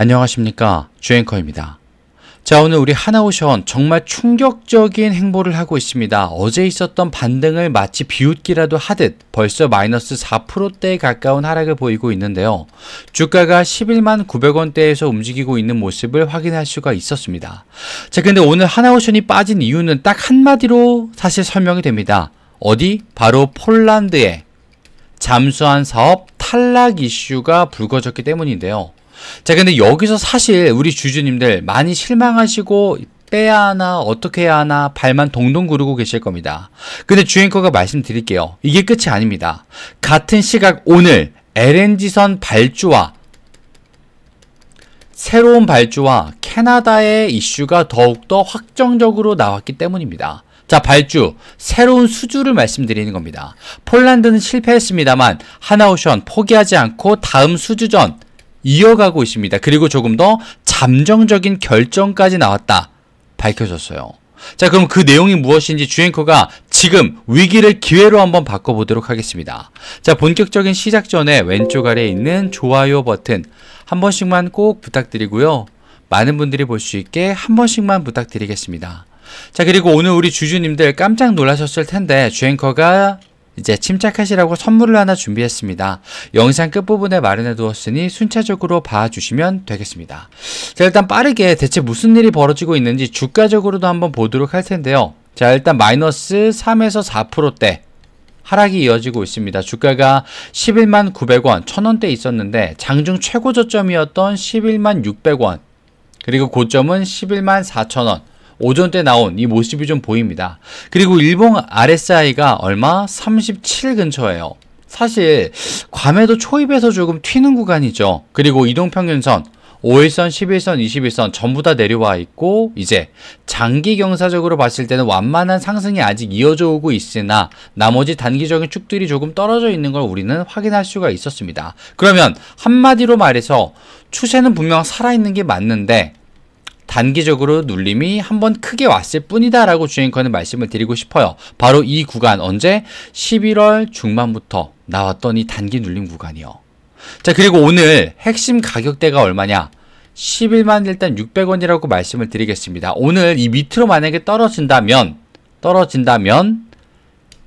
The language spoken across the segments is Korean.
안녕하십니까, 주앵커입니다. 자, 오늘 우리 하나오션 정말 충격적인 행보를 하고 있습니다. 어제 있었던 반등을 마치 비웃기라도 하듯 벌써 마이너스 4%대에 가까운 하락을 보이고 있는데요. 주가가 11만 900원대에서 움직이고 있는 모습을 확인할 수가 있었습니다. 자, 근데 오늘 하나오션이 빠진 이유는 딱 한마디로 사실 설명이 됩니다. 어디? 바로 폴란드의 잠수함 사업 탈락 이슈가 불거졌기 때문인데요. 자, 근데 여기서 사실 우리 주주님들 많이 실망하시고 빼야 하나 어떻게 해야 하나 발만 동동 구르고 계실 겁니다. 근데 주앵커가 말씀드릴게요. 이게 끝이 아닙니다. 같은 시각 오늘 LNG선 발주와 새로운 발주와 캐나다의 이슈가 더욱더 확정적으로 나왔기 때문입니다. 자, 발주, 새로운 수주를 말씀드리는 겁니다. 폴란드는 실패했습니다만 하나오션 포기하지 않고 다음 수주전 이어가고 있습니다. 그리고 조금 더 잠정적인 결정까지 나왔다 밝혀졌어요. 자, 그럼 그 내용이 무엇인지 주앵커가 지금 위기를 기회로 한번 바꿔보도록 하겠습니다. 자, 본격적인 시작 전에 왼쪽 아래에 있는 좋아요 버튼 한 번씩만 꼭 부탁드리고요. 많은 분들이 볼 수 있게 한 번씩만 부탁드리겠습니다. 자, 그리고 오늘 우리 주주님들 깜짝 놀라셨을 텐데 주앵커가 이제 침착하시라고 선물을 하나 준비했습니다. 영상 끝부분에 마련해 두었으니 순차적으로 봐주시면 되겠습니다. 자, 일단 빠르게 대체 무슨 일이 벌어지고 있는지 주가적으로도 한번 보도록 할 텐데요. 자, 일단 마이너스 3에서 4%대 하락이 이어지고 있습니다. 주가가 11만 900원, 1000원대 있었는데 장중 최고 저점이었던 11만 600원, 그리고 고점은 11만 4000원. 오전 때 나온 이 모습이 좀 보입니다. 그리고 일본 RSI가 얼마? 37 근처예요. 사실 과매도 초입에서 조금 튀는 구간이죠. 그리고 이동평균선 5일선, 11선, 21선 전부 다 내려와 있고 이제 장기 경사적으로 봤을 때는 완만한 상승이 아직 이어져 오고 있으나 나머지 단기적인 축들이 조금 떨어져 있는 걸 우리는 확인할 수가 있었습니다. 그러면 한마디로 말해서 추세는 분명 살아있는 게 맞는데 단기적으로 눌림이 한번 크게 왔을 뿐이다 라고 주앵커는 말씀을 드리고 싶어요. 바로 이 구간, 언제? 11월 중반부터 나왔던 이 단기 눌림 구간이요. 자, 그리고 오늘 핵심 가격대가 얼마냐? 11만 일단 600원이라고 말씀을 드리겠습니다. 오늘 이 밑으로 만약에 떨어진다면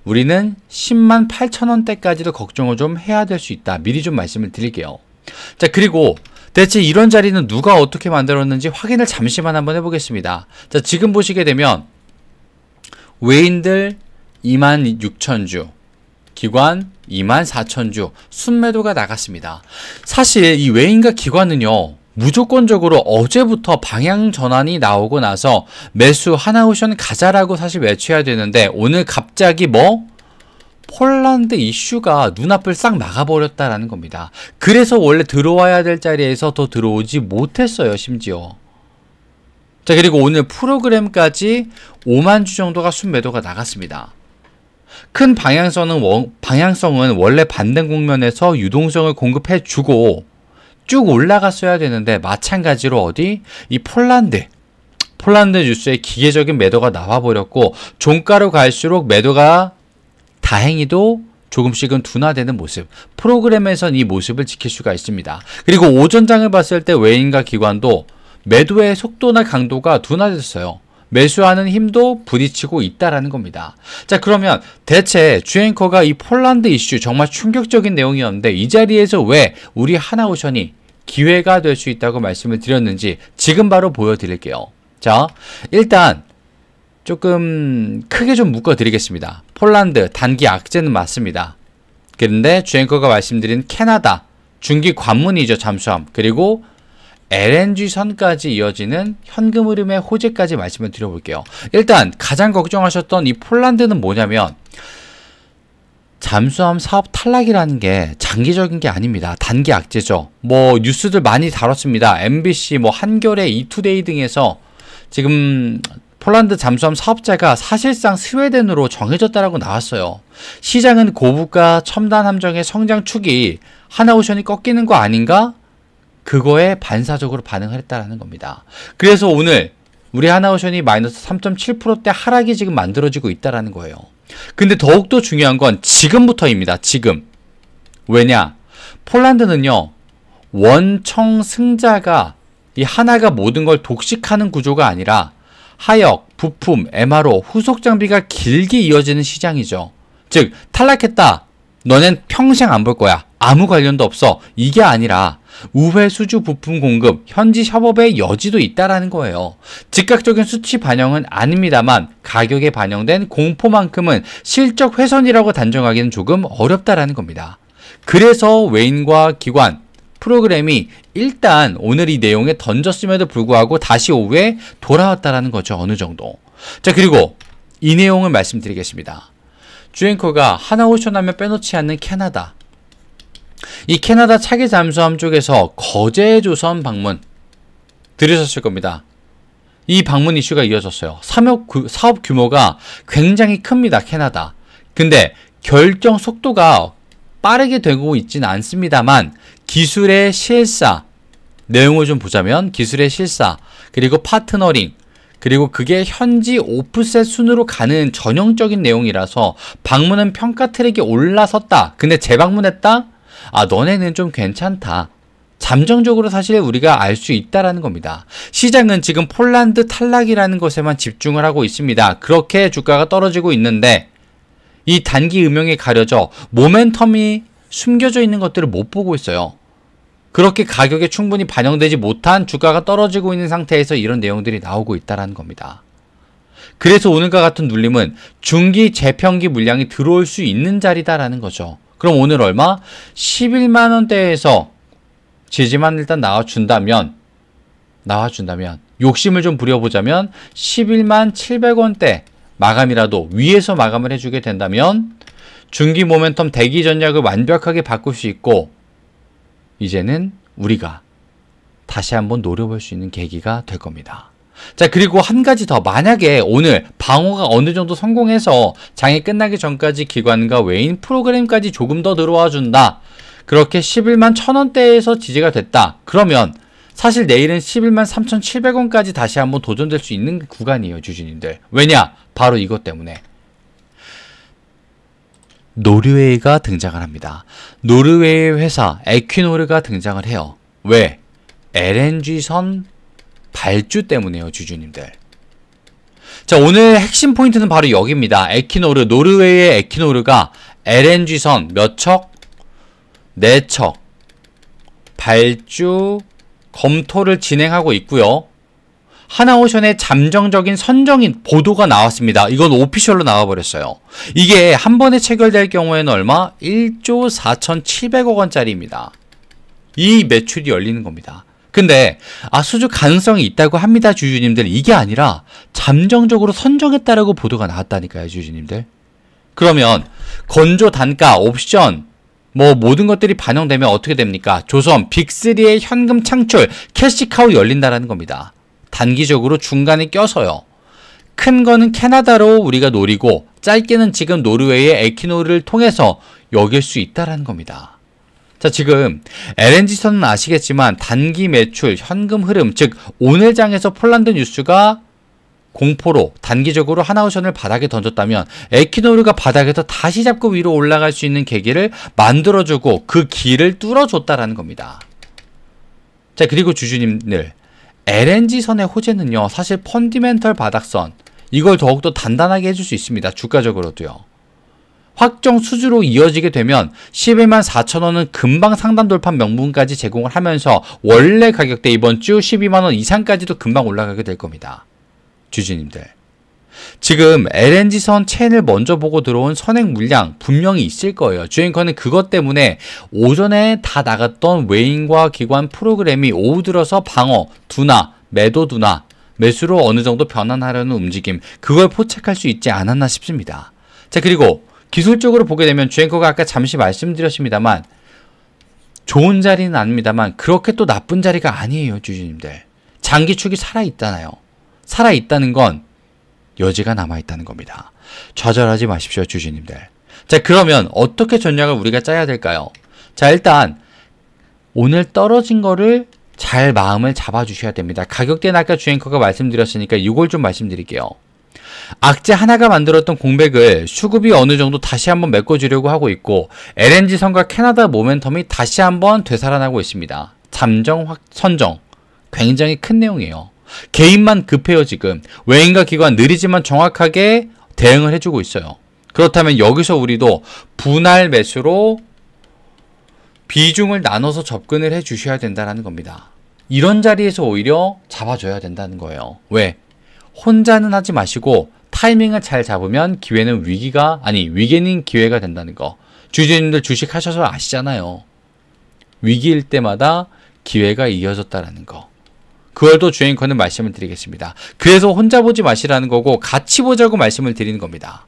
우리는 10만 8천원대까지도 걱정을 좀 해야 될 수 있다. 미리 좀 말씀을 드릴게요. 자, 그리고 대체 이런 자리는 누가 어떻게 만들었는지 확인을 잠시만 한번 해보겠습니다. 자, 지금 보시게 되면 외인들 26,000주, 기관 24,000주 순매도가 나갔습니다. 사실 이 외인과 기관은요, 무조건적으로 어제부터 방향 전환이 나오고 나서 매수 하나오션 가자라고 사실 외쳐야 되는데 오늘 갑자기 폴란드 이슈가 눈앞을 싹 막아버렸다라는 겁니다. 그래서 원래 들어와야 될 자리에서 더 들어오지 못했어요, 심지어. 자, 그리고 오늘 프로그램까지 5만 주 정도가 순매도가 나갔습니다. 큰 방향성은 원래 반등 국면에서 유동성을 공급해주고 쭉 올라갔어야 되는데 마찬가지로 어디? 이 폴란드 뉴스에 기계적인 매도가 나와버렸고 종가로 갈수록 매도가 다행히도 조금씩은 둔화되는 모습, 프로그램에선 이 모습을 지킬 수가 있습니다. 그리고 오전장을 봤을 때 외인과 기관도 매도의 속도나 강도가 둔화됐어요. 매수하는 힘도 부딪히고 있다라는 겁니다. 자, 그러면 대체 주앵커가 이 폴란드 이슈 정말 충격적인 내용이었는데 이 자리에서 왜 우리 하나오션이 기회가 될 수 있다고 말씀을 드렸는지 지금 바로 보여드릴게요. 자, 일단 조금 크게 좀 묶어드리겠습니다. 폴란드 단기 악재는 맞습니다. 그런데 주앵커가 말씀드린 캐나다 중기 관문이죠, 잠수함. 그리고 LNG선까지 이어지는 현금 흐름의 호재까지 말씀을 드려볼게요. 일단 가장 걱정하셨던 이 폴란드는 뭐냐면 잠수함 사업 탈락이라는 게 장기적인 게 아닙니다. 단기 악재죠. 뉴스들 많이 다뤘습니다. MBC, 한겨레, 이투데이 등에서 지금 폴란드 잠수함 사업자가 사실상 스웨덴으로 정해졌다라고 나왔어요. 시장은 고부가 첨단 함정의 성장 축이 하나오션이 꺾이는 거 아닌가? 그거에 반사적으로 반응을 했다라는 겁니다. 그래서 오늘 우리 하나오션이 마이너스 3.7%대 하락이 지금 만들어지고 있다라는 거예요. 근데 더욱더 중요한 건 지금부터입니다. 지금. 왜냐? 폴란드는요, 원청 승자가 이 하나가 모든 걸 독식하는 구조가 아니라 하역, 부품, MRO, 후속 장비가 길게 이어지는 시장이죠. 즉 탈락했다. 너넨 평생 안 볼 거야. 아무 관련도 없어. 이게 아니라 우회 수주 부품 공급, 현지 협업의 여지도 있다라는 거예요. 즉각적인 수치 반영은 아닙니다만 가격에 반영된 공포만큼은 실적 훼손이라고 단정하기는 조금 어렵다라는 겁니다. 그래서 외인과 기관, 프로그램이 일단 오늘 이 내용에 던졌음에도 불구하고 다시 오후에 돌아왔다라는 거죠. 어느 정도. 자, 그리고 이 내용을 말씀드리겠습니다. 주앵커가 하나오션 하면 빼놓지 않는 캐나다. 이 캐나다 차기 잠수함 쪽에서 거제조선 방문 들으셨을 겁니다. 이 방문 이슈가 이어졌어요. 사업 규모가 굉장히 큽니다. 캐나다. 근데 결정 속도가 빠르게 되고 있지는 않습니다만 기술의 실사, 내용을 좀 보자면 기술의 실사, 그리고 파트너링, 그리고 그게 현지 오프셋 순으로 가는 전형적인 내용이라서 방문은 평가 트랙에 올라섰다. 근데 재방문했다? 아, 너네는 좀 괜찮다. 잠정적으로 사실 우리가 알 수 있다라는 겁니다. 시장은 지금 폴란드 탈락이라는 것에만 집중을 하고 있습니다. 그렇게 주가가 떨어지고 있는데 이 단기 음영이 가려져 모멘텀이 숨겨져 있는 것들을 못 보고 있어요. 그렇게 가격에 충분히 반영되지 못한 주가가 떨어지고 있는 상태에서 이런 내용들이 나오고 있다는 겁니다. 그래서 오늘과 같은 눌림은 중기 재평기 물량이 들어올 수 있는 자리다라는 거죠. 그럼 오늘 얼마? 11만원대에서 지지만 일단 나와준다면 욕심을 좀 부려보자면 11만 700원대 마감이라도 위에서 마감을 해주게 된다면 중기 모멘텀 대기 전략을 완벽하게 바꿀 수 있고 이제는 우리가 다시 한번 노려볼 수 있는 계기가 될 겁니다. 자, 그리고 한 가지 더. 만약에 오늘 방어가 어느 정도 성공해서 장이 끝나기 전까지 기관과 외인 프로그램까지 조금 더 들어와 준다. 그렇게 11만 1000원대에서 지지가 됐다. 그러면 사실 내일은 11만 3700원까지 다시 한번 도전될 수 있는 구간이에요, 주주님들. 왜냐? 바로 이것 때문에. 노르웨이가 등장을 합니다. 노르웨이 회사 에퀴노르가 등장을 해요. 왜? LNG선 발주 때문에요, 주주님들. 자, 오늘 핵심 포인트는 바로 여기입니다. 에퀴노르, 노르웨이의 에퀴노르가 LNG선 몇 척? 4척 발주 검토를 진행하고 있고요. 하나오션의 잠정적인 선정인 보도가 나왔습니다. 이건 오피셜로 나와버렸어요. 이게 한 번에 체결될 경우에는 얼마? 1조 4,700억 원짜리입니다. 이 매출이 열리는 겁니다. 근데 수주 가능성이 있다고 합니다, 주주님들. 이게 아니라 잠정적으로 선정했다라고 보도가 나왔다니까요, 주주님들. 그러면 건조 단가, 옵션 모든 것들이 반영되면 어떻게 됩니까? 조선 빅3의 현금 창출, 캐시카우 열린다라는 겁니다. 단기적으로 중간에 껴서요. 큰 거는 캐나다로 우리가 노리고 짧게는 지금 노르웨이의 에퀴노르를 통해서 여길 수 있다라는 겁니다. 자, 지금 LNG선은 아시겠지만 단기 매출, 현금 흐름, 즉 오늘 장에서 폴란드 뉴스가 공포로 단기적으로 하나오션을 바닥에 던졌다면 에퀴노르가 바닥에서 다시 잡고 위로 올라갈 수 있는 계기를 만들어주고 그 길을 뚫어줬다라는 겁니다. 자, 그리고 주주님들, LNG선의 호재는요, 사실 펀디멘털 바닥선, 이걸 더욱더 단단하게 해줄 수 있습니다. 주가적으로도요. 확정 수주로 이어지게 되면 11만 4천원은 금방 상단 돌파 명분까지 제공을 하면서 원래 가격대 이번 주 12만원 이상까지도 금방 올라가게 될 겁니다. 주주님들, 지금 LNG선 체인을 먼저 보고 들어온 선행 물량 분명히 있을 거예요. 주앵커는 그것 때문에 오전에 다 나갔던 외인과 기관 프로그램이 오후 들어서 방어, 둔화, 매도 둔화, 매수로 어느 정도 변환하려는 움직임, 그걸 포착할 수 있지 않았나 싶습니다. 자, 그리고 기술적으로 보게 되면 주앵커가 아까 잠시 말씀드렸습니다만 좋은 자리는 아닙니다만 그렇게 또 나쁜 자리가 아니에요, 주주님들. 장기축이 살아있잖아요. 살아있다는 건 여지가 남아있다는 겁니다. 좌절하지 마십시오, 주주님들. 자, 그러면 어떻게 전략을 우리가 짜야 될까요? 자, 일단 오늘 떨어진 거를 잘 마음을 잡아주셔야 됩니다. 가격대는 아까 주앵커가 말씀드렸으니까 이걸 좀 말씀드릴게요. 악재 하나가 만들었던 공백을 수급이 어느 정도 다시 한번 메꿔주려고 하고 있고 LNG선과 캐나다 모멘텀이 다시 한번 되살아나고 있습니다. 잠정 선정, 굉장히 큰 내용이에요. 개인만 급해요. 지금 외인과 기관 느리지만 정확하게 대응을 해주고 있어요. 그렇다면 여기서 우리도 분할 매수로 비중을 나눠서 접근을 해 주셔야 된다는 겁니다. 이런 자리에서 오히려 잡아줘야 된다는 거예요. 왜? 혼자는 하지 마시고 타이밍을 잘 잡으면 기회는 위기는 기회가 된다는 거. 주주님들 주식 하셔서 아시잖아요. 위기일 때마다 기회가 이어졌다라는 거. 그걸 또 주앵커는 말씀을 드리겠습니다. 그래서 혼자 보지 마시라는 거고 같이 보자고 말씀을 드리는 겁니다.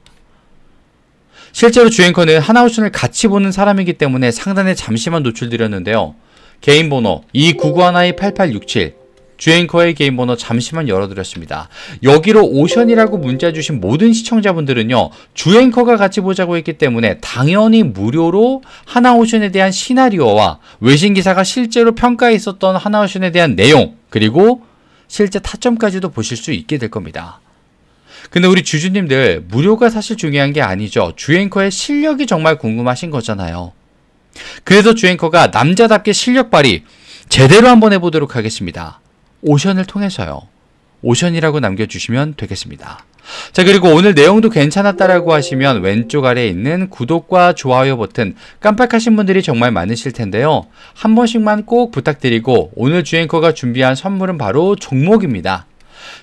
실제로 주앵커는 하나오션을 같이 보는 사람이기 때문에 상단에 잠시만 노출드렸는데요. 개인 번호 2991-8867 주앵커의 개인 번호 잠시만 열어드렸습니다. 여기로 오션이라고 문자 주신 모든 시청자분들은요. 주앵커가 같이 보자고 했기 때문에 당연히 무료로 하나오션에 대한 시나리오와 외신기사가 실제로 평가에 있었던 하나오션에 대한 내용 그리고 실제 타점까지도 보실 수 있게 될 겁니다. 근데 우리 주주님들 무료가 사실 중요한 게 아니죠. 주앵커의 실력이 정말 궁금하신 거잖아요. 그래서 주앵커가 남자답게 실력 발휘 제대로 한번 해보도록 하겠습니다. 오션을 통해서요. 오션이라고 남겨주시면 되겠습니다. 자, 그리고 오늘 내용도 괜찮았다라고 하시면 왼쪽 아래에 있는 구독과 좋아요 버튼 깜빡하신 분들이 정말 많으실 텐데요. 한 번씩만 꼭 부탁드리고 오늘 주앵커가 준비한 선물은 바로 종목입니다.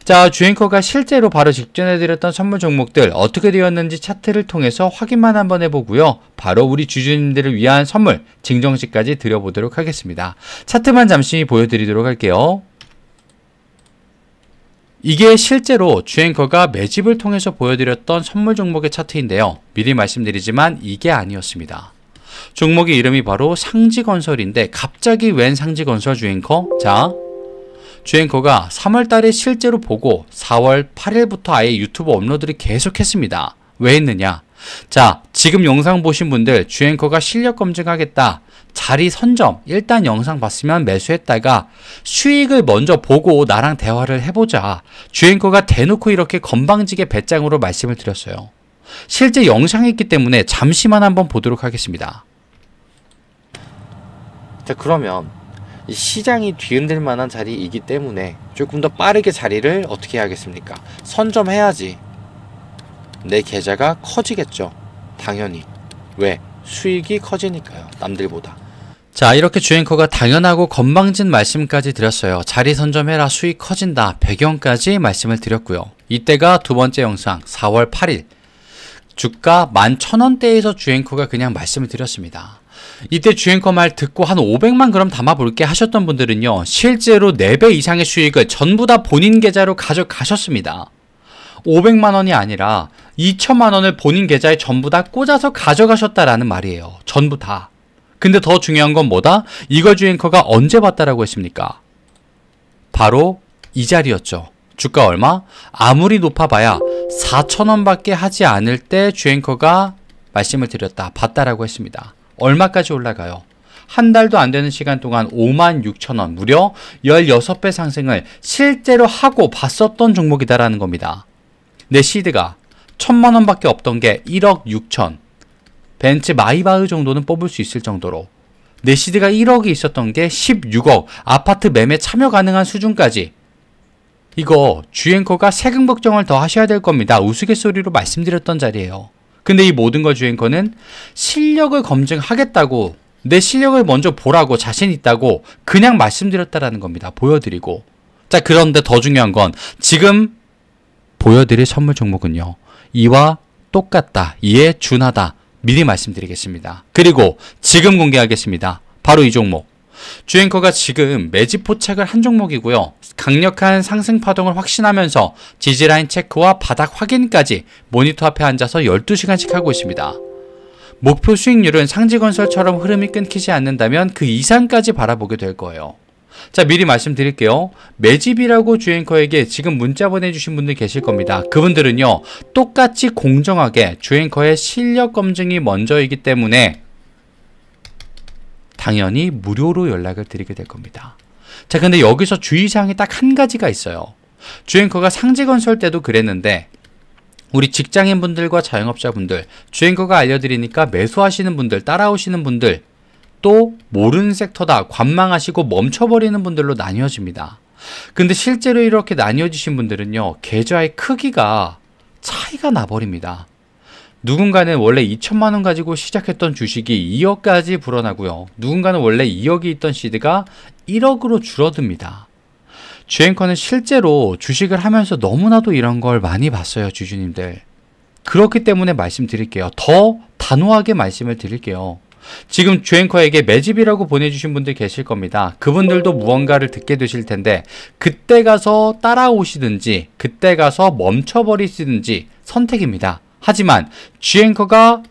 자, 주앵커가 실제로 바로 직전에 드렸던 선물 종목들 어떻게 되었는지 차트를 통해서 확인만 한번 해보고요. 바로 우리 주주님들을 위한 선물 증정식까지 드려보도록 하겠습니다. 차트만 잠시 보여드리도록 할게요. 이게 실제로 주앵커가 매집을 통해서 보여드렸던 선물 종목의 차트인데요. 미리 말씀드리지만 이게 아니었습니다. 종목의 이름이 바로 상지건설인데 갑자기 웬 상지건설 주앵커? 자, 주앵커가 3월달에 실제로 보고 4월 8일부터 아예 유튜브 업로드를 계속했습니다. 왜 했느냐? 자, 지금 영상 보신 분들 주앵커가 실력 검증하겠다. 자리 선점, 일단 영상 봤으면 매수했다가 수익을 먼저 보고 나랑 대화를 해보자. 주앵커가 대놓고 이렇게 건방지게 배짱으로 말씀을 드렸어요. 실제 영상이 있기 때문에 잠시만 한번 보도록 하겠습니다. 자, 그러면 이 시장이 뒤흔들 만한 자리이기 때문에 조금 더 빠르게 자리를 어떻게 하겠습니까? 선점해야지 내 계좌가 커지겠죠. 당연히. 왜? 수익이 커지니까요. 남들보다. 자, 이렇게 주앵커가 당연하고 건방진 말씀까지 드렸어요. 자리 선점해라, 수익 커진다, 배경까지 말씀을 드렸고요. 이때가 두 번째 영상 4월 8일 주가 11,000원대에서 주앵커가 그냥 말씀을 드렸습니다. 이때 주앵커 말 듣고 한 500만 그럼 담아볼게 하셨던 분들은요. 실제로 4배 이상의 수익을 전부 다 본인 계좌로 가져가셨습니다. 500만 원이 아니라 2천만 원을 본인 계좌에 전부 다 꽂아서 가져가셨다라는 말이에요. 전부 다. 근데 더 중요한 건 뭐다? 이걸 주앵커가 언제 봤다라고 했습니까? 바로 이 자리였죠. 주가 얼마? 아무리 높아봐야 4,000원밖에 하지 않을 때 주앵커가 말씀을 드렸다. 봤다라고 했습니다. 얼마까지 올라가요? 한 달도 안 되는 시간 동안 56,000원, 무려 16배 상승을 실제로 하고 봤었던 종목이다라는 겁니다. 내 시드가 1,000만 원밖에 없던 게 1억 6천, 벤츠 마이바흐 정도는 뽑을 수 있을 정도로 내 시드가 1억이 있었던 게 16억, 아파트 매매 참여 가능한 수준까지. 이거 주앵커가 세금 걱정을 더 하셔야 될 겁니다. 우스갯소리로 말씀드렸던 자리예요. 근데 이 모든 걸 주앵커는 실력을 검증하겠다고, 내 실력을 먼저 보라고, 자신 있다고 그냥 말씀드렸다라는 겁니다. 보여드리고. 자, 그런데 더 중요한 건 지금 보여드릴 선물 종목은요, 이와 똑같다, 이에 준하다, 미리 말씀드리겠습니다. 그리고 지금 공개하겠습니다. 바로 이 종목. 주앵커가 지금 매집 포착을 한 종목이고요. 강력한 상승 파동을 확신하면서 지지라인 체크와 바닥 확인까지 모니터 앞에 앉아서 12시간씩 하고 있습니다. 목표 수익률은 상지건설처럼 흐름이 끊기지 않는다면 그 이상까지 바라보게 될 거예요. 자, 미리 말씀드릴게요. 매집이라고 주앵커에게 지금 문자 보내주신 분들 계실 겁니다. 그분들은요, 똑같이 공정하게 주앵커의 실력 검증이 먼저이기 때문에 당연히 무료로 연락을 드리게 될 겁니다. 자, 근데 여기서 주의사항이 딱 한 가지가 있어요. 주앵커가 상지건설 때도 그랬는데 우리 직장인분들과 자영업자분들, 주앵커가 알려드리니까 매수하시는 분들, 따라오시는 분들, 또 모르는 섹터다, 관망하시고 멈춰버리는 분들로 나뉘어집니다. 근데 실제로 이렇게 나뉘어지신 분들은요, 계좌의 크기가 차이가 나버립니다. 누군가는 원래 2천만 원 가지고 시작했던 주식이 2억까지 불어나고요. 누군가는 원래 2억이 있던 시드가 1억으로 줄어듭니다. 주앵커는 실제로 주식을 하면서 너무나도 이런 걸 많이 봤어요, 주주님들. 그렇기 때문에 말씀드릴게요. 더 단호하게 말씀을 드릴게요. 지금 주앵커에게 매집이라고 보내주신 분들 계실 겁니다. 그분들도 무언가를 듣게 되실 텐데 그때 가서 따라오시든지 그때 가서 멈춰버리시든지 선택입니다. 하지만 주앵커가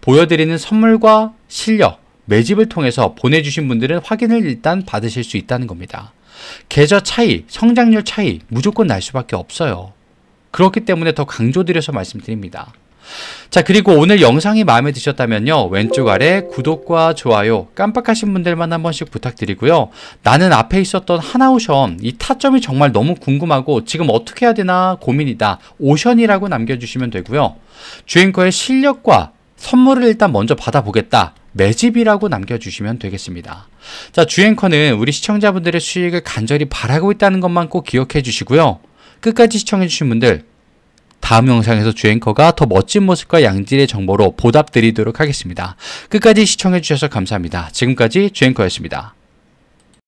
보여드리는 선물과 실력, 매집을 통해서 보내주신 분들은 확인을 일단 받으실 수 있다는 겁니다. 계좌 차이, 성장률 차이 무조건 날 수밖에 없어요. 그렇기 때문에 더 강조드려서 말씀드립니다. 자, 그리고 오늘 영상이 마음에 드셨다면요, 왼쪽 아래 구독과 좋아요 깜빡하신 분들만 한 번씩 부탁드리고요. 나는 앞에 있었던 하나오션 이 타점이 정말 너무 궁금하고 지금 어떻게 해야 되나 고민이다, 오션이라고 남겨주시면 되고요. 주앵커의 실력과 선물을 일단 먼저 받아보겠다, 매집이라고 남겨주시면 되겠습니다. 자, 주앵커는 우리 시청자분들의 수익을 간절히 바라고 있다는 것만 꼭 기억해 주시고요. 끝까지 시청해 주신 분들, 다음 영상에서 주앵커가 더 멋진 모습과 양질의 정보로 보답드리도록 하겠습니다. 끝까지 시청해 주셔서 감사합니다. 지금까지 주앵커였습니다.